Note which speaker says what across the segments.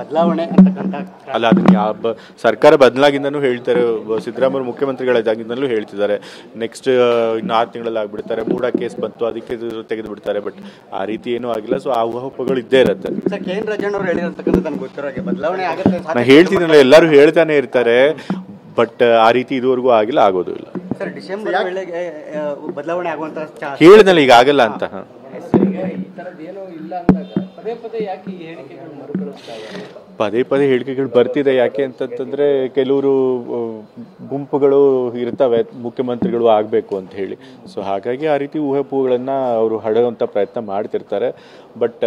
Speaker 1: ಬದಲಾವಣೆ ಅಂತಕ್ಕಂಥ
Speaker 2: ಅಲ್ಲ, ಅದನ್ನ ಸರ್ಕಾರ ಬದಲಾಗಿಂದನೂ ಹೇಳ್ತಾರೆ. ಸಿದ್ದರಾಮಯ್ಯ ಮುಖ್ಯಮಂತ್ರಿಗಳಾಗಿಂದಲೂ ಹೇಳ್ತಿದ್ದಾರೆ ನೆಕ್ಸ್ಟ್ ಇನ್ನು 6 ತಿಂಗಳಲ್ಲಿ ಆಗ್ಬಿಡ್ತಾರೆ. ಮೂಡ ಕೇಸ್ ಬಂತು, ಅದಕ್ಕೆ ತೆಗೆದು ಬಿಡ್ತಾರೆ. ಬಟ್ ಆ ರೀತಿ ಏನೂ ಆಗಿಲ್ಲ. ಸೊ ಆ ಊಹಾಪೋಹಗಳು ಇದ್ದೇ ಇರುತ್ತೆ.
Speaker 1: Sir, KN. ರಾಜಣ್ಣ ಅವರು ಹೇಳಿರ್ತಕ್ಕಂಥ ನನಗೆ ಗೊತ್ತಿರೋ ಹಾಗೆ ಬದಲಾವಣೆ ಆಗುತ್ತೆ.
Speaker 2: ನಾನು ಹೇಳ್ತಿದ್ದೀನಲ್ಲ, ಎಲ್ಲರೂ ಹೇಳ್ತಾನೆ ಇರ್ತಾರೆ. ಬಟ್ ಆ ರೀತಿ ಇದುವರೆಗೂ ಆಗಿಲ್ಲ, ಆಗೋದು ಇಲ್ಲ.
Speaker 1: ಸರ್, ಡಿಸೆಂಬರ್ ವೇಳೆಗೆ ಬದಲಾವಣೆ ಆಗುವಂತ
Speaker 2: ಹೇಳಿದ್ನಲ್ಲ, ಈಗ ಆಗಲ್ಲ ಅಂತ. ಪದೇ ಪದೇ ಹೇಳಿಕೆಗಳು ಬರ್ತಿದೆ. ಯಾಕೆ ಅಂತಂತಂದ್ರೆ ಕೆಲವರು ಗುಂಪುಗಳು ಇರ್ತವೆ ಮುಖ್ಯಮಂತ್ರಿಗಳು ಆಗಬೇಕು ಅಂತ ಹೇಳಿ. ಸೊ ಹಾಗಾಗಿ ಆ ರೀತಿ ಊಹಾಪೋಹಗಳನ್ನ ಅವರು ಹರಡುವಂಥ ಪ್ರಯತ್ನ ಮಾಡ್ತಿರ್ತಾರೆ. ಬಟ್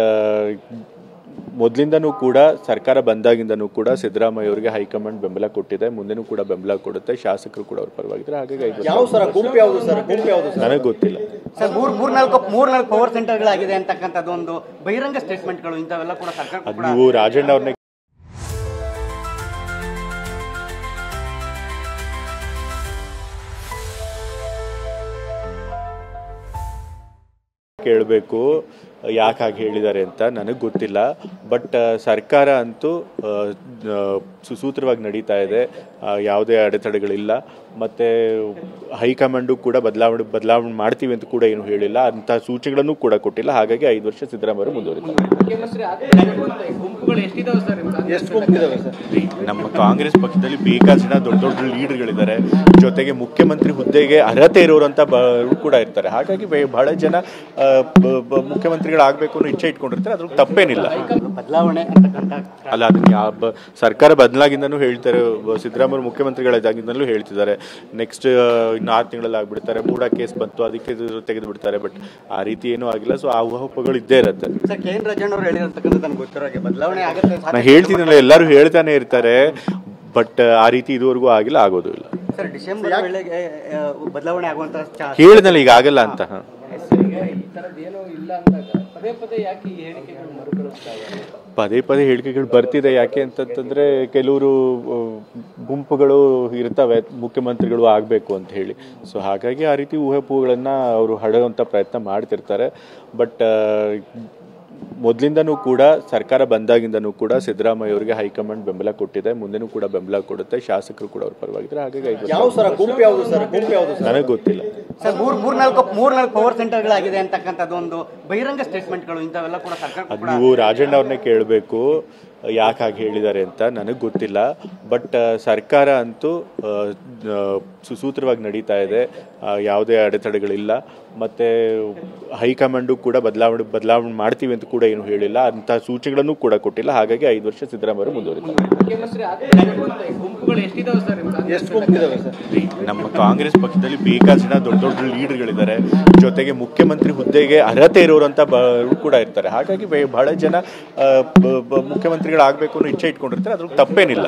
Speaker 2: ಮೊದಲಿಂದನೂ ಕೂಡ ಸರ್ಕಾರ ಬಂದಾಗಿಂದನೂ ಕೂಡ ಸಿದ್ದರಾಮಯ್ಯ ಅವರಿಗೆ ಹೈಕಮಾಂಡ್ ಬೆಂಬಲ ಕೊಟ್ಟಿದೆ, ಮುಂದೆನೂ ಕೂಡ ಬೆಂಬಲ ಕೊಡುತ್ತೆ. ಶಾಸಕರು ಕೂಡ ಅವ್ರ ಪರವಾಗಿದ್ದಾರೆ. ಹಾಗಾಗಿ ನನಗೆ ಗೊತ್ತಿಲ್ಲ
Speaker 1: ಸರ್. ಮೂರ್ನಾಲ್ಕು ಪವರ್ ಸೆಂಟರ್ಗಳಾಗಿದೆ ಅಂತಕ್ಕಂಥದ್ದು ಒಂದು ಬಹಿರಂಗ ಸ್ಟೇಟ್ಮೆಂಟ್ಗಳು ಇಂಥವೆಲ್ಲ ಕೂಡ ಸರ್ಕಾರ
Speaker 2: ಅದು ನೀವು ರಾಜಣ್ಣ ಅವ್ರನ್ನ ಕೇಳಬೇಕು ಯಾಕೆ ಹಾಗೆ ಹೇಳಿದ್ದಾರೆ ಅಂತ. ನನಗೆ ಗೊತ್ತಿಲ್ಲ. ಬಟ್ ಸರ್ಕಾರ ಅಂತೂ ಸುಸೂತ್ರವಾಗಿ ನಡೀತಾ ಇದೆ, ಯಾವುದೇ ಅಡೆತಡೆಗಳಿಲ್ಲ. ಮತ್ತು ಹೈಕಮಾಂಡು ಕೂಡ ಬದಲಾವಣೆ ಮಾಡ್ತೀವಿ ಅಂತ ಕೂಡ ಏನು ಹೇಳಿಲ್ಲ, ಅಂಥ ಸೂಚನೆಗಳನ್ನು ಕೂಡ ಕೊಟ್ಟಿಲ್ಲ. ಹಾಗಾಗಿ 5 ವರ್ಷ ಸಿದ್ದರಾಮಯ್ಯ ಮುಂದುವರಿತಾರೆ. ನಮ್ಮ ಕಾಂಗ್ರೆಸ್ ಪಕ್ಷದಲ್ಲಿ ಬೇಕಾದ ಜನ ದೊಡ್ಡ ದೊಡ್ಡ ಲೀಡರ್ಗಳಿದ್ದಾರೆ. ಜೊತೆಗೆ ಮುಖ್ಯಮಂತ್ರಿ ಹುದ್ದೆಗೆ ಅರ್ಹತೆ ಇರೋರಂತ ಕೂಡ ಇರ್ತಾರೆ. ಹಾಗಾಗಿ ಬಹಳ ಜನ ಮುಖ್ಯಮಂತ್ರಿಗಳಾಗಬೇಕು ಅನ್ನೋ ಇಚ್ಛೆ ಇಟ್ಕೊಂಡಿರ್ತಾರೆ. ಅದ್ರ ತಪ್ಪೇನಿಲ್ಲ.
Speaker 1: ಬದಲಾವಣೆ ಅಂತಕ್ಕಂಥ
Speaker 2: ಅಲ್ಲ, ಅದನ್ನ ಸರ್ಕಾರ ಬದಲಾಗಿಂದನೂ ಹೇಳ್ತಾರೆ. ಸಿದ್ದರಾಮಯ್ಯ ಮುಖ್ಯಮಂತ್ರಿಗಳಾಗಿಂದಲೂ ಹೇಳ್ತಿದ್ದಾರೆ ನೆಕ್ಸ್ಟ್ ಇನ್ನು 6 ತಿಂಗಳಲ್ಲಿ ಆಗ್ಬಿಡ್ತಾರೆ. ಮೂಡ ಕೇಸ್ ಬಂತು, ಅದಕ್ಕೆ ತೆಗೆದು ಬಿಡ್ತಾರೆ. ಬಟ್ ಆ ರೀತಿ ಏನೂ ಆಗಿಲ್ಲ. ಸೊ ಆ ಊಹಾಪೋಹಗಳು ಇದ್ದೇ ಇರುತ್ತೆ.
Speaker 1: Sir, KN. ರಾಜಣ್ಣ ಅವರು ಹೇಳಿರ್ತಕ್ಕಂಥ ನನಗೆ ಗೊತ್ತಿರೋ ಹಾಗೆ ಬದಲಾವಣೆ ಆಗುತ್ತೆ.
Speaker 2: ನಾನು ಹೇಳ್ತಿದ್ದೀನಲ್ಲ, ಎಲ್ಲರೂ ಹೇಳ್ತಾನೆ ಇರ್ತಾರೆ. ಬಟ್ ಆ ರೀತಿ ಇದುವರೆಗೂ ಆಗಿಲ್ಲ, ಆಗೋದು ಇಲ್ಲ.
Speaker 1: ಸರ್, ಡಿಸೆಂಬರ್ ವೇಳೆಗೆ ಬದಲಾವಣೆ ಆಗುವಂತ
Speaker 2: ಹೇಳಿದ್ನಲ್ಲ, ಈಗ ಆಗಲ್ಲ ಅಂತ. ಪದೇ ಪದೇ ಹೇಳಿಕೆಗಳು ಬರ್ತಿದೆ. ಯಾಕೆ ಅಂತಂತಂದ್ರೆ ಕೆಲವರು ಗುಂಪುಗಳು ಇರ್ತವೆ ಮುಖ್ಯಮಂತ್ರಿಗಳು ಆಗಬೇಕು ಅಂತ ಹೇಳಿ. ಸೊ ಹಾಗಾಗಿ ಆ ರೀತಿ ಊಹಾಪೋಹಗಳನ್ನ ಅವರು ಹರಡುವಂಥ ಪ್ರಯತ್ನ ಮಾಡ್ತಿರ್ತಾರೆ. ಬಟ್ ಮೊದಲಿಂದನೂ ಕೂಡ ಸರ್ಕಾರ ಬಂದಾಗಿಂದನೂ ಕೂಡ ಸಿದ್ದರಾಮಯ್ಯ ಅವರಿಗೆ ಹೈಕಮಾಂಡ್ ಬೆಂಬಲ ಕೊಟ್ಟಿದೆ, ಮುಂದೆನೂ ಕೂಡ ಬೆಂಬಲ ಕೊಡುತ್ತೆ. ಶಾಸಕರು ಕೂಡ ಅವ್ರ ಪರವಾಗಿದ್ದಾರೆ. ಹಾಗಾಗಿ ನನಗೆ ಗೊತ್ತಿಲ್ಲ.
Speaker 1: ಸರ್, ಮೂರ್ನಾಲ್ಕು ಪವರ್ ಸೆಂಟರ್ಗಳಾಗಿದೆ ಅಂತಕ್ಕಂಥದ್ದು ಒಂದು ಬಹಿರಂಗ ಸ್ಟೇಟ್ಮೆಂಟ್ಗಳು ಇಂಥವೆಲ್ಲ ಕೂಡ ಸರ್ಕಾರ
Speaker 2: ಅದು ನೀವು ರಾಜಣ್ಣ ಅವ್ರನ್ನೇ ಕೇಳಬೇಕು ಯಾಕೆ ಹಾಗೆ ಹೇಳಿದ್ದಾರೆ ಅಂತ. ನನಗೆ ಗೊತ್ತಿಲ್ಲ. ಬಟ್ ಸರ್ಕಾರ ಅಂತೂ ಸುಸೂತ್ರವಾಗಿ ನಡೀತಾ ಇದೆ, ಯಾವುದೇ ಅಡೆತಡೆಗಳಿಲ್ಲ. ಮತ್ತು ಹೈಕಮಾಂಡು ಕೂಡ ಬದಲಾವಣೆ ಮಾಡ್ತೀವಿ ಅಂತ ಕೂಡ ಏನು ಹೇಳಿಲ್ಲ, ಅಂಥ ಸೂಚನೆಗಳನ್ನು ಕೂಡ ಕೊಟ್ಟಿಲ್ಲ. ಹಾಗಾಗಿ 5 ವರ್ಷ ಸಿದ್ದರಾಮಯ್ಯ ಮುಂದುವರಿತಾರೆ. ನಮ್ಮ ಕಾಂಗ್ರೆಸ್ ಪಕ್ಷದಲ್ಲಿ ಬೇಕಾದ ಜನ ದೊಡ್ಡ ದೊಡ್ಡ ಲೀಡರ್ಗಳಿದ್ದಾರೆ. ಜೊತೆಗೆ ಮುಖ್ಯಮಂತ್ರಿ ಹುದ್ದೆಗೆ ಅರ್ಹತೆ ಇರೋರಂತ ಕೂಡ ಇರ್ತಾರೆ. ಹಾಗಾಗಿ ಬಹಳ ಜನ ಮುಖ್ಯಮಂತ್ರಿಗಳಾಗಬೇಕು ಅನ್ನೋ ಇಚ್ಛೆ ಇಟ್ಕೊಂಡಿರ್ತಾರೆ. ಅದ್ರ ತಪ್ಪೇನಿಲ್ಲ.